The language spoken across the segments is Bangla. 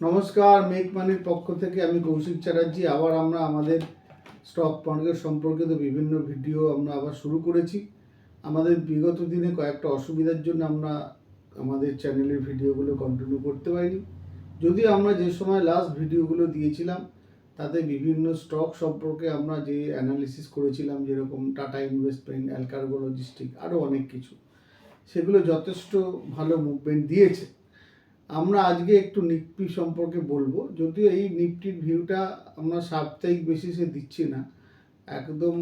নমস্কার, মেক মানির পক্ষ থেকে আমি কৌশিক চ্যাটার্জি। আবার আমরা আমাদের স্টক মার্কেট সম্পর্কিত বিভিন্ন ভিডিও আমরা আবার শুরু করেছি। আমাদের বিগত দিনে কয়েকটা অসুবিধার জন্য আমরা আমাদের চ্যানেলের ভিডিওগুলো কন্টিনিউ করতে পারিনি। যদিও আমরা যে সময় লাস্ট ভিডিওগুলো দিয়েছিলাম তাতে বিভিন্ন স্টক সম্পর্কে আমরা যে অ্যানালিসিস করেছিলাম, যেরকম টাটা ইনভেস্টমেন্ট, অ্যালকার্গো লজিস্টিক, আরও অনেক কিছু, সেগুলো যথেষ্ট ভালো মুভমেন্ট দিয়েছে। আমরা আজকে একটু নিফটি সম্পর্কে বলবো, যদিও এই নিফটির ভিউটা আমরা সাপ্তাহিক বেসিসে দিচ্ছি না, একদম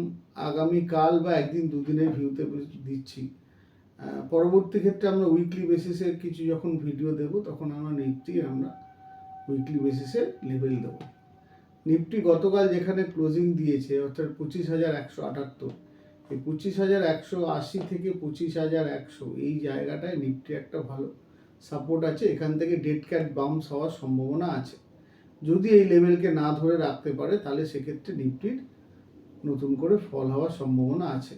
আগামীকাল বা একদিন দুদিনের ভিউতে দিচ্ছি। পরবর্তী ক্ষেত্রে আমরা উইকলি বেসিসে কিছু যখন ভিডিও দেব তখন আমরা উইকলি বেসিসে লেভেল দেবো। নিফটি গতকাল যেখানে ক্লোজিং দিয়েছে, অর্থাৎ 25,178, এই 25,180 থেকে 25,100 এই জায়গাটায় নিফটি একটা ভালো সাপোর্ট আছে। এখান থেকে ডেড ক্যাট বাউন্স হওয়ার সম্ভাবনা আছে। যদি এই লেভেলকে না ধরে রাখতে পারে তাহলে সেক্ষেত্রে নিফটির নতুন করে ফল হওয়ার সম্ভাবনা আছে,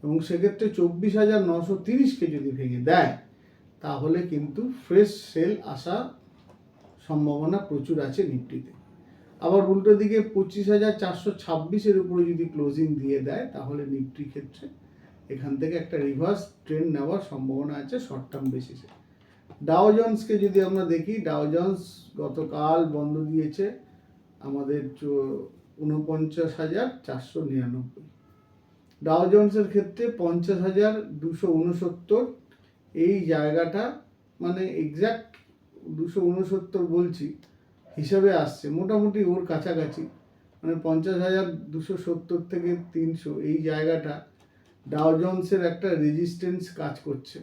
এবং সেক্ষেত্রে 24,930কে যদি ভেঙে দেয় তাহলে কিন্তু ফ্রেশ সেল আসার সম্ভাবনা প্রচুর আছে নিফটিতে। আবার উল্টো দিকে 25,426-এর উপরে যদি ক্লোজিং দিয়ে দেয় তাহলে নিফটির ক্ষেত্রে এখান থেকে একটা রিভার্স ট্রেন্ড নেওয়ার সম্ভাবনা আছে শর্ট টার্ম বেসিসে। ডাও জোন্সকে যদি আমরা দেখি, ডাও জোন্স গতকাল বন্ধ দিয়েছে আমাদের 49,499। ডাও জোন্সের ক্ষেত্রে 50,269 এই জায়গাটা, মানে এক্স্যাক্ট 269 বলছি হিসাবে আসছে, মোটামুটি ওর কাছাকাছি, মানে 50,270 থেকে 300 এই জায়গাটা ডাও জোন্সের একটা রেজিস্ট্যান্স কাজ করছে।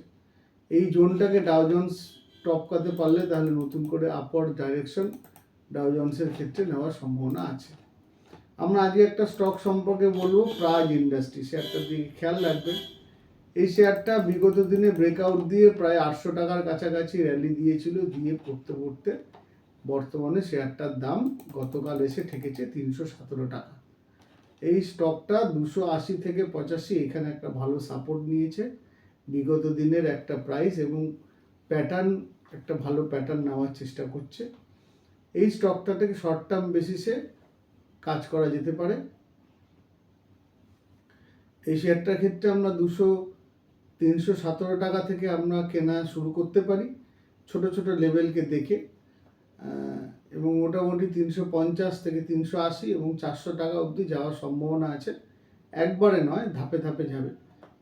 এই জোনটাকে ডাও জোন্স টপকাতে পারলে তাহলে নতুন করে আপওয়ার্ড ডাইরেকশন ডাও জোন্সের ক্ষেত্রে নেওয়ার সম্ভাবনা আছে। আমরা আজকে একটা স্টক সম্পর্কে বলবো, প্রাজ ইন্ডাস্ট্রি। শেয়ারটার দিকে খেয়াল রাখবেন। এই শেয়ারটা বিগত দিনে ব্রেকআউট দিয়ে প্রায় 800 টাকার কাছাকাছি র্যালি দিয়েছিল, দিয়ে পড়তে পড়তে বর্তমানে শেয়ারটার দাম গতকাল এসে ঠেকেছে 317 টাকা। এই স্টকটা 280 থেকে 85 এখানে একটা ভালো সাপোর্ট নিয়েছে, বিগত দিনের একটা প্রাইস এবং প্যাটার্ন, একটা ভালো প্যাটার্ন নেওয়ার চেষ্টা করছে। এই স্টকটা থেকে শর্ট টার্ম বেসিসে কাজ করা যেতে পারে। এই শেয়ারটার ক্ষেত্রে আমরা 317 টাকা থেকে আমরা কেনা শুরু করতে পারি ছোট ছোট লেভেলকে দেখে, এবং মোটামুটি 350 থেকে 380 এবং 400 টাকা অবধি যাওয়ার সম্ভাবনা আছে। একবারে নয়, ধাপে ধাপে যাবে।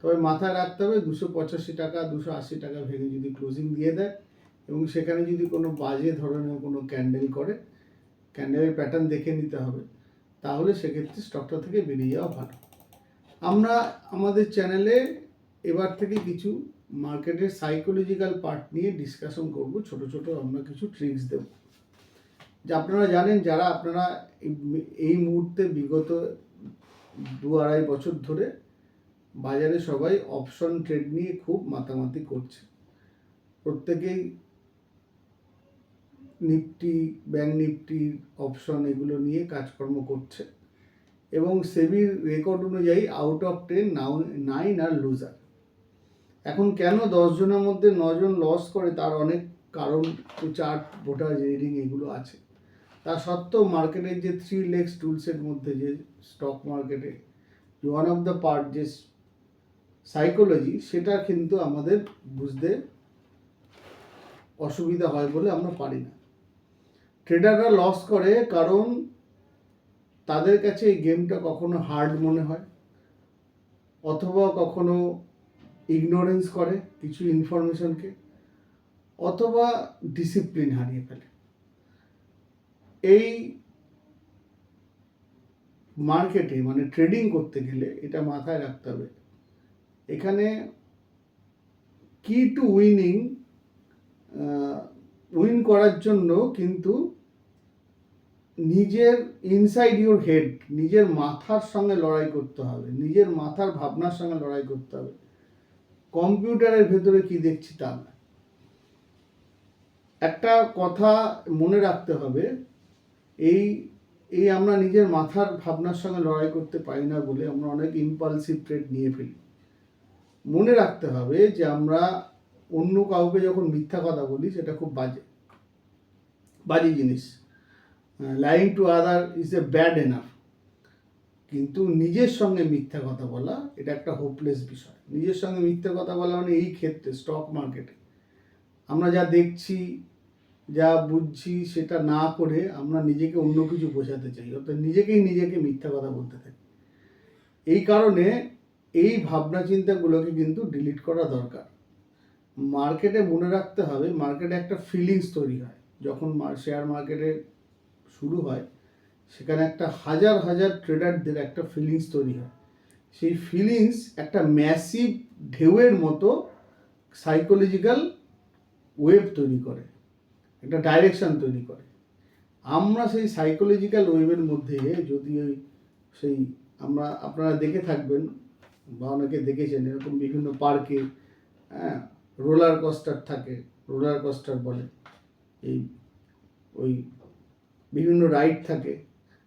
তবে মাথায় রাখতে হবে 285 টাকা 280 টাকা ভেঙে যদি ক্লোজিং দিয়ে দেয় এবং সেখানে যদি কোনো বাজে ধরনের কোনো ক্যান্ডেল করে, ক্যান্ডেলের প্যাটার্ন দেখে নিতে হবে, তাহলে সেক্ষেত্রে স্টকটা থেকে বেরিয়ে যাওয়া ভালো। আমরা আমাদের চ্যানেলে এবার থেকে কিছু মার্কেটের সাইকোলজিক্যাল পার্ট নিয়ে ডিসকাশন করব, ছোট ছোট আমরা কিছু ট্রিক্স দেব। যে আপনারা জানেন, যারা আপনারা এই মুহূর্তে বিগত 2-2.5 বছর ধরে বাজারে সবাই অপশন ট্রেড নিয়ে খুব মাতামাতি করছে, প্রত্যেকেই নিফটি, ব্যাংক নিফটি, অপশন এগুলো নিয়ে কাজকর্ম করছে, এবং সেবির রেকর্ড অনুযায়ী আউট অফ 10 9 আর লুজার। এখন কেন 10 জনের মধ্যে 9 জন লস করে, তার অনেক কারণ, চার্ট, ভোটার রিডিং এগুলো আছে। তা সত্ত্বেও মার্কেটের যে 3 legs টুলসের মধ্যে যে স্টক মার্কেটে ওয়ান অফ দ্য পার্ট যে সাইকোলজি, সেটা কিন্তু আমাদের বুঝতে অসুবিধা হয় বলে আমরা পারি না। ট্রেডাররা লস করে কারণ তাদের কাছে এই গেমটা কখনো হার্ড মনে হয়, অথবা কখনো ইগনোরেন্স করে কিছু ইনফরমেশনকে, অথবা ডিসিপ্লিন হারিয়ে ফেলে। এই মার্কেটে মানে ট্রেডিং করতে গেলে এটা মাথায় রাখতে হবে, এখানে কি টু উইন করার জন্য কিন্তু নিজের ইনসাইড ইউর হেড, নিজের মাথার সঙ্গে লড়াই করতে হবে, নিজের মাথার ভাবনার সঙ্গে লড়াই করতে হবে। কম্পিউটারের ভেতরে কি দেখছি তা না। একটা কথা মনে রাখতে হবে, এই আমরা নিজের মাথার ভাবনার সঙ্গে লড়াই করতে পারি না বলে আমরা অনেক ইম্পালসিভ ট্রেড নিয়ে ফেলি। মনে রাখতে হবে যে আমরা অন্য কাউকে যখন মিথ্যা কথা বলি সেটা খুব বাজে, বাজে জিনিস। Lying to other is a bad enough, কিন্তু নিজের সঙ্গে মিথ্যা কথা বলা এটা একটা হোপলেস বিষয়। নিজের সঙ্গে মিথ্যা কথা বলা মানে এই ক্ষেত্রে স্টক মার্কেটে আমরা যা দেখছি, যা বুঝছি সেটা না করে আমরা নিজেকে অন্য কিছু বোঝাতে চাই, অর্থাৎ নিজেকে মিথ্যা কথা বলতে থাকি। এই কারণে এই ভাবনা চিন্তাগুলোকে কিন্তু ডিলিট করা দরকার। মার্কেটে মনে রাখতে হবে, মার্কেটে একটা ফিলিংস তৈরি হয় যখন শেয়ার মার্কেটে শুরু হয়, সেখানে একটা হাজার হাজার ট্রেডারদের একটা ফিলিংস তৈরি হয়। সেই ফিলিংস একটা ম্যাসিভ ঢেউয়ের মতো সাইকোলজিক্যাল ওয়েভ তৈরি করে, একটা ডাইরেকশন তৈরি করে। আমরা সেই সাইকোলজিক্যাল ওয়েভের মধ্যে যদি সেই আপনারা দেখে থাকবেন বা অনেকে দেখেছেন, এরকম বিভিন্ন পার্কে রোলার কোস্টার থাকে, রোলার কোস্টার বলে, ওই বিভিন্ন রাইড থাকে,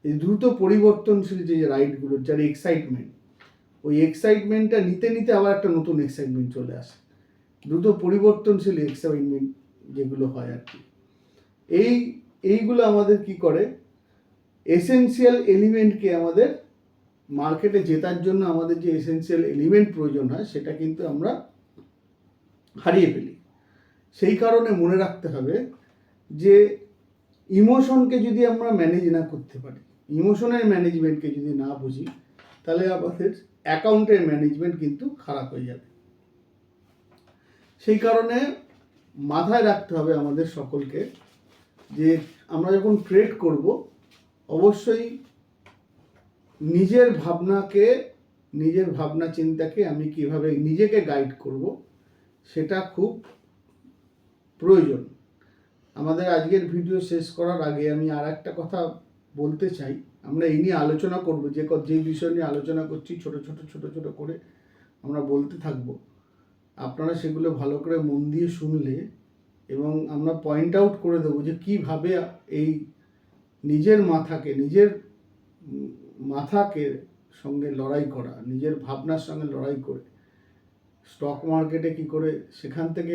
এই দ্রুত পরিবর্তনশীল যে রাইডগুলো, যার এক্সাইটমেন্ট, ওই এক্সাইটমেন্টটা নিতে নিতে আবার একটা নতুন এক্সাইটমেন্ট চলে আসে, দ্রুত পরিবর্তনশীল এক্সাইটমেন্ট যেগুলো হয় আর কি। এইগুলো আমাদের কি করে, এসেনশিয়াল এলিমেন্টকে আমাদের মার্কেটে জেতার জন্য আমাদের যে এসেনশিয়াল এলিমেন্ট প্রয়োজন হয় সেটা কিন্তু আমরা হারিয়ে ফেলি। সেই কারণে মনে রাখতে হবে যে ইমোশনকে যদি আমরা ম্যানেজ না করতে পারি, ইমোশনের ম্যানেজমেন্টকে যদি না বুঝি, তাহলে আমাদের অ্যাকাউন্টের ম্যানেজমেন্ট কিন্তু খারাপ হয়ে যাবে। সেই কারণে মাথায় রাখতে হবে আমাদের সকলকে যে আমরা যখন ট্রেড করব, অবশ্যই নিজের ভাবনা চিন্তাকে আমি কিভাবে নিজেকে গাইড করব সেটা খুব প্রয়োজন। আমাদের আজকের ভিডিও শেষ করার আগে আমি আর একটা কথা বলতে চাই। আমরা এই নিয়ে আলোচনা করব, যে বিষয় নিয়ে আলোচনা করছি ছোট ছোট করে আমরা বলতে থাকব। আপনারা সেগুলো ভালো করে মন দিয়ে শুনলে, এবং আমরা পয়েন্ট আউট করে দেবো যে কীভাবে এই নিজের মাথাকে সঙ্গে লড়াই করা, নিজের ভাবনার সঙ্গে লড়াই করে স্টক মার্কেটে কি করে সেখান থেকে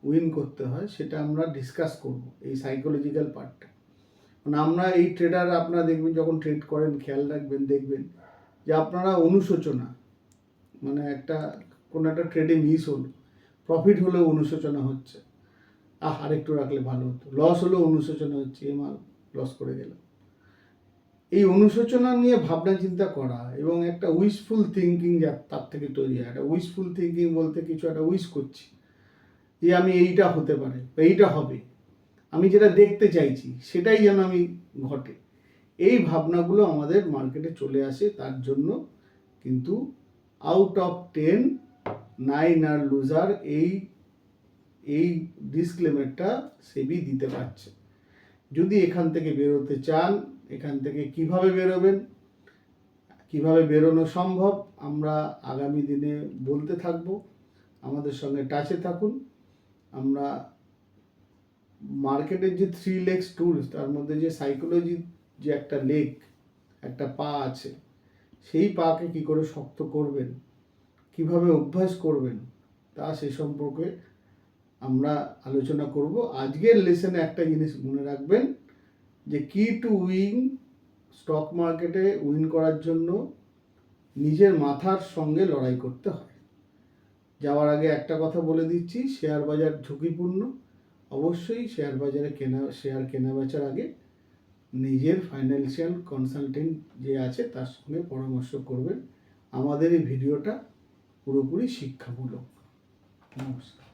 উইন করতে হয় সেটা আমরা ডিসকাস করব, এই সাইকোলজিক্যাল পার্টটা। মানে আমরা এই ট্রেডার, আপনারা দেখবেন যখন ট্রেড করেন, খেয়াল রাখবেন, দেখবেন যে আপনারা অনুশোচনা, মানে কোনো একটা ট্রেডে মিস হলো, প্রফিট হলেও অনুশোচনা হচ্ছে, আরেকটু রাখলে ভালো হতো, লস হলেও অনুশোচনা হচ্ছে, মাল লস করে গেল। এই অনুশোচনা নিয়ে ভাবনা চিন্তা করা এবং একটা উইশফুল থিঙ্কিং তার থেকে তৈরি হয়। একটা উইশফুল থিঙ্কিং বলতে কিছু একটা উইশ করছি যে আমি এইটা হতে পারে, এইটা হবে, আমি যেটা দেখতে চাইছি সেটাই যেন আমি ঘটে। এই ভাবনাগুলো আমাদের মার্কেটে চলে আসে। তার জন্য কিন্তু আউট অফ 10 9 আর লুজার এই ডিসক্লেমারটা সেবি দিতে পারছে। যদি এখান থেকে বেরোতে চান, এখান থেকে কিভাবে বেরোবেন, কিভাবে বেরোনো সম্ভব, আমরা আগামী দিনে বলতে থাকব। আমাদের সঙ্গে টাচে থাকুন। আমরা মার্কেটের যে 3 legs টুলস, তার মধ্যে যে সাইকোলজি যে একটা লেগ, একটা পা আছে, সেই পাকে কি করে শক্ত করবেন, কিভাবে অভ্যাস করবেন, সে সম্পর্কে আমরা আলোচনা করব। আজকের লেসনে একটা জিনিস মনে রাখবেন যে কি টু উইন স্টক মার্কেটে উইন করার জন্য নিজের মাথার সঙ্গে লড়াই করতে হয়। যাওয়ার আগে একটা কথা বলে দিচ্ছি, শেয়ার বাজার ঝুঁকিপূর্ণ। অবশ্যই শেয়ার বাজারে শেয়ার কেনা বেচার আগে নিজের ফাইন্যান্সিয়াল কনসালটেন্ট যে আছে তার সঙ্গে পরামর্শ করবেন। আমাদের এই ভিডিওটা পুরোপুরি শিক্ষামূলক। নমস্কার।